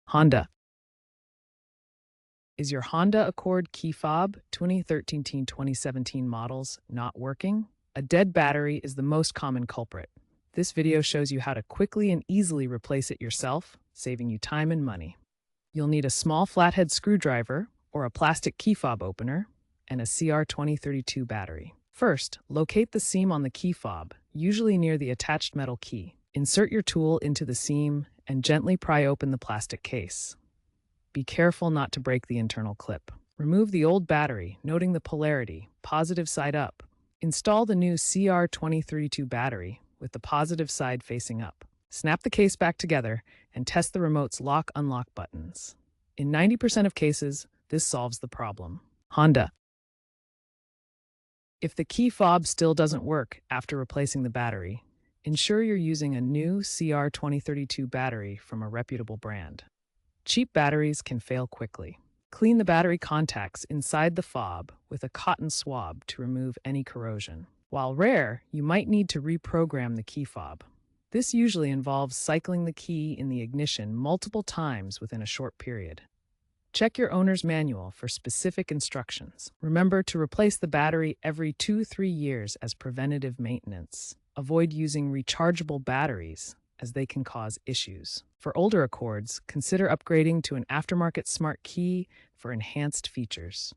Honda. Is your Honda Accord key fob 2013-2017 models not working? A dead battery is the most common culprit. This video shows you how to quickly and easily replace it yourself, saving you time and money. You'll need a small flathead screwdriver or a plastic key fob opener and a CR2032 battery. First, locate the seam on the key fob, usually near the attached metal key. Insert your tool into the seam and gently pry open the plastic case. Be careful not to break the internal clip. Remove the old battery, noting the polarity, positive side up. Install the new CR2032 battery with the positive side facing up. Snap the case back together and test the remote's lock-unlock buttons. In 90% of cases, this solves the problem. Honda. If the key fob still doesn't work after replacing the battery, ensure you're using a new CR2032 battery from a reputable brand. Cheap batteries can fail quickly. Clean the battery contacts inside the fob with a cotton swab to remove any corrosion. While rare, you might need to reprogram the key fob. This usually involves cycling the key in the ignition multiple times within a short period. Check your owner's manual for specific instructions. Remember to replace the battery every 2-3 years as preventative maintenance. Avoid using rechargeable batteries, as they can cause issues. For older Accords, consider upgrading to an aftermarket smart key for enhanced features.